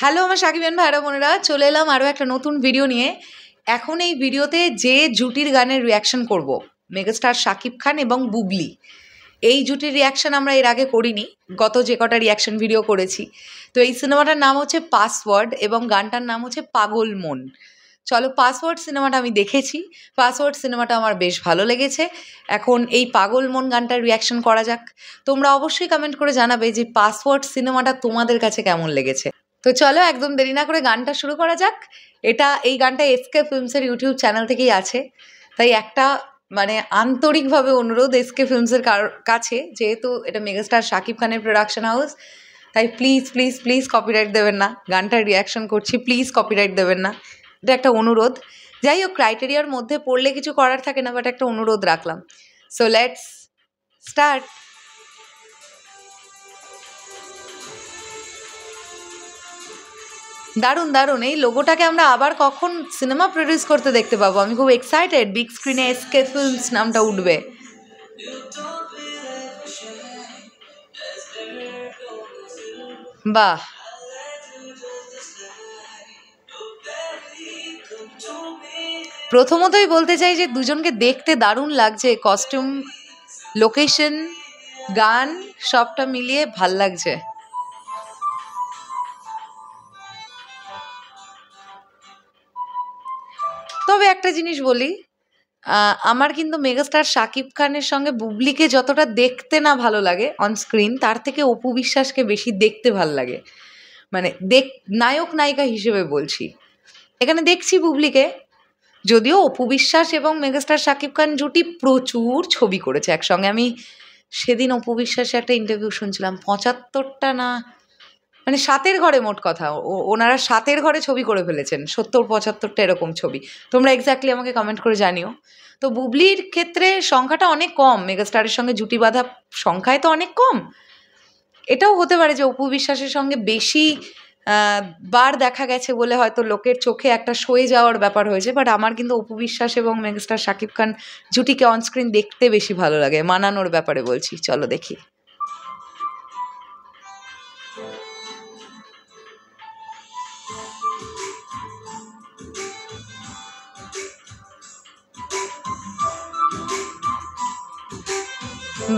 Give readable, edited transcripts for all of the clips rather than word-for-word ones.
Hello আমার সাকিবিয়ান ভাইরা বোনেরা, চলে এলাম আরও একটা নতুন ভিডিও নিয়ে। এখন এই ভিডিওতে যে জুটির গানের রিয়াকশন করব, মেগাস্টার শাকিব খান এবং বুবলি, এই জুটির রিয়াকশন আমরা এর আগে করিনি। গত যে কটা রিয়াকশন ভিডিও করেছি, তো এই সিনেমাটার নাম হচ্ছে পাসওয়ার্ড এবং গানটার নাম হচ্ছে পাগল মন। চলো, পাসওয়ার্ড সিনেমাটা আমি দেখেছি, পাসওয়ার্ড সিনেমাটা আমার বেশ ভালো লেগেছে। এখন এই পাগল মন গানটার রিয়াকশন করা যাক। তোমরা অবশ্যই কমেন্ট করে জানাবে যে পাসওয়ার্ড সিনেমাটা তোমাদের কাছে কেমন লেগেছে। তো চলো, একদম দেরি না করে গানটা শুরু করা যাক। এই গানটা এসকে ফিল্মসের ইউটিউব চ্যানেল থেকেই আছে, তাই একটা আন্তরিকভাবে অনুরোধ এসকে ফিল্মসের কাছে, যেহেতু এটা মেগাস্টার শাকিব খানের প্রোডাকশন হাউস, তাই প্লিজ প্লিজ প্লিজ কপিরাইট দেবেন না। গানটার রিয়াকশন করছি, প্লিজ কপিরাইট দেবেন না, এটা একটা অনুরোধ। যাই হোক, ক্রাইটেরিয়ার মধ্যে পড়লে কিছু করার থাকে না, বাট একটা অনুরোধ রাখলাম। So let's start. দারুণ দারুণ, এই লোগোটাকে আমরা আবার কখন সিনেমা প্রডিউস করতে দেখতে পাবো? আমি খুব এক্সাইটেড। বিগ স্ক্রিনে এসকে ফিল্মস নামটা উঠবে। বাহ, প্রথমতই বলতে চাই যে দুজনকে দেখতে দারুণ লাগছে। কস্টিউম, লোকেশন, গান সবটা মিলিয়ে ভাল লাগছে। তবে একটা জিনিস বলি, আমার কিন্তু মেগাস্টার শাকিব খানের সঙ্গে বুবলিকে যতটা দেখতে না ভালো লাগে অন স্ক্রিন, তার থেকে অপু বিশ্বাসকে বেশি দেখতে ভাল লাগে। নায়ক নায়িকা হিসেবে বলছি। এখানে দেখছি বুবলিকে, যদিও অপু বিশ্বাস এবং মেগাস্টার শাকিব খান জুটি প্রচুর ছবি করেছে একসঙ্গে। আমি সেদিন অপু বিশ্বাসে একটা ইন্টারভিউ শুনছিলাম, ৭৫টা না সাতের ঘরে, মোট কথা ওনারা সাতের ঘরে ছবি করে ফেলেছেন, ৭০-৭৫টা এরকম ছবি। তোমরা এক্স্যাক্টলি আমাকে কমেন্ট করে জানিও। তো বুবলির ক্ষেত্রে সংখ্যাটা অনেক কম, মেগাস্টারের সঙ্গে জুটি বাঁধা সংখ্যায় তো অনেক কম। এটাও হতে পারে যে অপু বিশ্বাসের সঙ্গে বেশি বার দেখা গেছে বলে হয়তো লোকের চোখে একটা সয়ে যাওয়ার ব্যাপার হয়েছে। বাট আমার কিন্তু অপু বিশ্বাস এবং মেগাস্টার শাকিব খান জুটিকে অনস্ক্রিন দেখতে বেশি ভালো লাগে, মানানোর ব্যাপারে বলছি। চলো দেখি।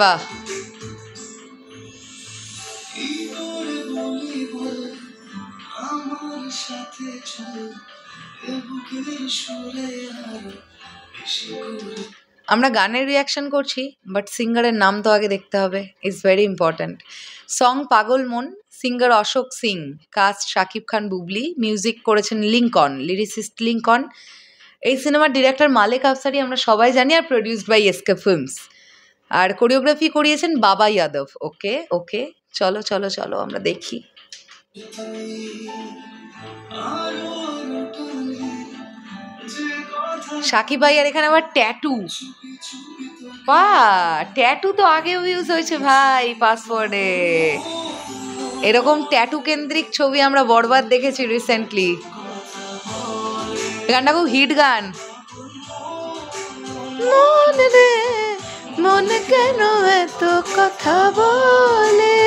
বাহ, আমরা গানের রিয়াকশন করছি, বাট সিঙ্গারের নাম তো আগে দেখতে হবে, it's very important. Song Pagol Mon, singer Ashok Singh, cast Shakib Khan Bubly, music করেছেন লিঙ্কন, লিরিসিস্ট লিঙ্কন। এই সিনেমার ডিরেক্টর মালেক আফসারি আমরা সবাই জানি, আর প্রডিউসড বাই এসকে ফিল্মস। আর কোরিওগ্রাফি করিয়েছেন বাবা যাদব। ওকে ওকে, চলো চলো চলো আমরা দেখি। শাকিব ভাইয়ার এখানে আবার ট্যাটু। বাহ, ট্যাটু তো আগেও ইউজ হয়েছে ভাই পাসওয়ার্ডে। এরকম ট্যাটু কেন্দ্রিক ছবি আমরা বরবাদ দেখেছি রিসেন্টলি। গানটা খুব হিট গান। মনে রে মনে কেন এত কথা বলে।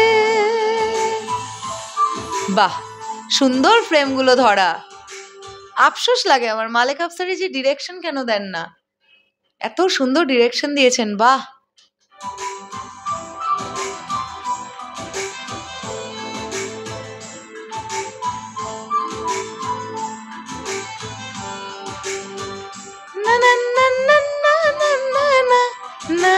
বাহ, সুন্দর ফ্রেমগুলো ধরা। আফসোস লাগে আমার, মালেক আফসারি যে ডিরেকশন কেন দেন না? এত সুন্দর ডিরেকশন দিয়েছেন, বাহ। না না না না না না না না না।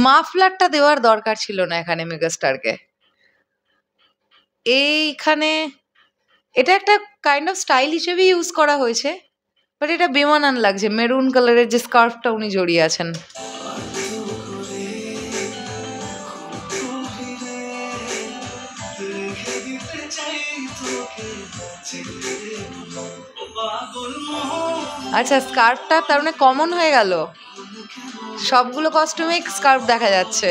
মাফলারটা দেওয়ার দরকার ছিল না এখানে মেগাস্টারকে। এইখানে এটা একটা কাইন্ড অফ স্টাইল হিসেবে ইউজ করা হয়েছে, বাট এটা বেমানান লাগছে। মেরুন কালারের যে স্কার্ফটা উনি জড়িয়ে আছেন, আচ্ছা স্কার্ফটা তার মানে কমন হয়ে গেল, সবগুলো কস্টিউমে স্কার্ফ দেখা যাচ্ছে।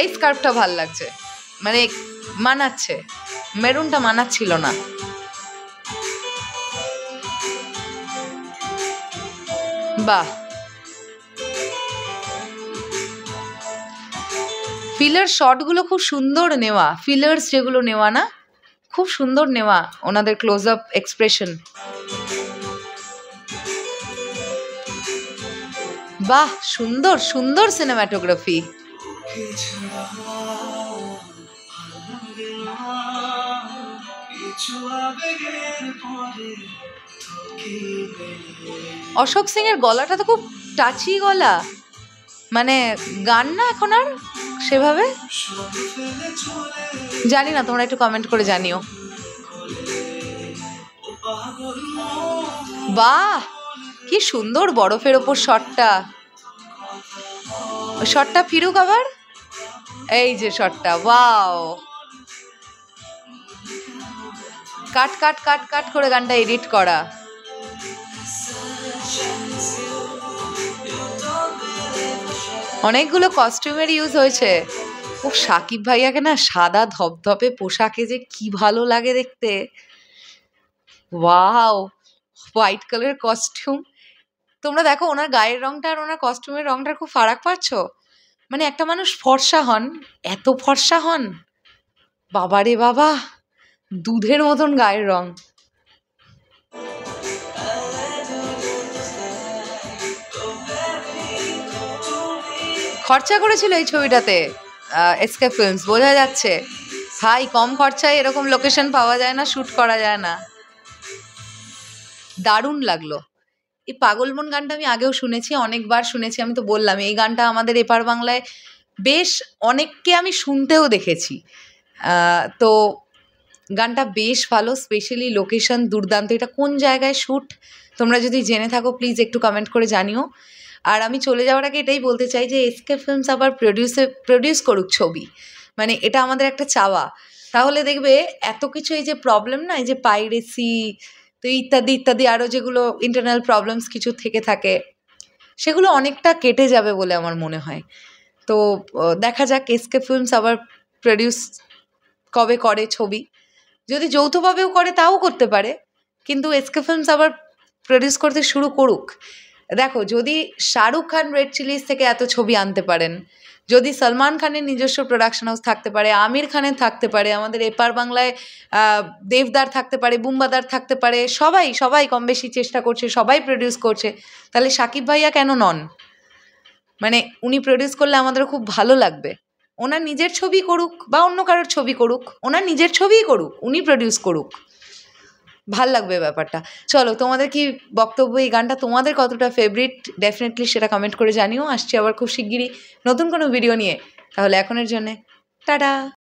এই স্কার্ফটা ভাল লাগছে, মানে মানাচ্ছে, মেরুনটা মানাচ্ছিল না। বাহ, ফিলার শটগুলো খুব সুন্দর নেওয়া, ফিলার্স যেগুলো নেওয়া না, খুব সুন্দর নেওয়া ওনাদের ক্লোজ আপ এক্সপ্রেশন। বাহ, সুন্দর সুন্দর সিনেমাটোগ্রাফি। অশোক সিং এর গলাটা তো খুব টাচি গলা, মানে গান না এখন আর সেভাবে, জানি না, তোমরা একটু কমেন্ট করে জানিও। বাহ, কি সুন্দর বরফের ওপর শটটা, শটটা ফিরুক আবার, এই যে শটটা, ওয়াও, কাট কাট কাট কাট করে গানটা এডিট করা। অনেকগুলো কস্টিউমের ইউজ হয়েছে। ও সাকিব ভাইয়াকে না সাদা ধপধপে পোশাকে যে কি ভালো লাগে দেখতে, ওয়াও, হোয়াইট কালার কস্টিউম। তোমরা দেখো ওনার গায়ের রংটা আর ওনার কস্টিউমের রংটার খুব ফারাক পাচ্ছ। মানে একটা মানুষ ফর্সা হন, এত ফর্সা হন, বাবারে বাবা, দুধের মতন গায়ের রং। খরচা করেছিল এই ছবিটাতে এসকে ফিল্মস, বোঝা যাচ্ছে ভাই কম খরচায় এরকম লোকেশন পাওয়া যায় না, শ্যুট করা যায় না। দারুণ লাগলো। এই পাগল মন গানটা আমি আগেও শুনেছি, অনেকবার শুনেছি, আমি তো বললাম এই গানটা আমাদের এপার বাংলায় বেশ অনেককে আমি শুনতেও দেখেছি। তো গানটা বেশ ভালো, স্পেশালি লোকেশন দুর্দান্ত। এটা কোন জায়গায় শ্যুট তোমরা যদি জেনে থাকো প্লিজ একটু কমেন্ট করে জানিও। আর আমি চলে যাওয়ার আগে এটাই বলতে চাই যে এসকে ফিল্মস আবার প্রডিউস করুক ছবি, মানে এটা আমাদের একটা চাওয়া। তাহলে দেখবে এত কিছু, এই যে প্রবলেম না, এই যে পাইরেসি তো ইত্যাদি ইত্যাদি আরও যেগুলো ইন্টারনাল প্রবলেমস কিছু থেকে থাকে, সেগুলো অনেকটা কেটে যাবে বলে আমার মনে হয়। তো দেখা যাক এসকে ফিল্মস আবার প্রডিউস কবে করে ছবি, যদি যৌথভাবেও করে তাও করতে পারে, কিন্তু এসকে ফিল্মস আবার প্রডিউস করতে শুরু করুক। দেখো, যদি শাহরুখ খান রেড চিলিজ থেকে এত ছবি আনতে পারেন, যদি সলমান খানের নিজস্ব প্রোডাকশন হাউস থাকতে পারে, আমির খানের থাকতে পারে, আমাদের এপার বাংলায় দেবদার থাকতে পারে, বুম্বাদার থাকতে পারে, সবাই সবাই কম বেশি চেষ্টা করছে, সবাই প্রডিউস করছে, তাহলে সাকিব ভাইয়া কেন নন? মানে উনি প্রডিউস করলে আমাদের খুব ভালো লাগবে। ওনার নিজের ছবি করুক বা অন্য কারোর ছবি করুক, ওনার নিজের ছবিই করুক, উনি প্রডিউস করুক, ভাল লাগবে ব্যাপারটা। চলো, তোমাদের কি বক্তব্য, এই গানটা তোমাদের কতটা ফেভারিট ডেফিনেটলি সেটা কমেন্ট করে জানিও। আসছি আবার খুব শিগগিরই নতুন কোনো ভিডিও নিয়ে। তাহলে এখনের জন্যে টাটা।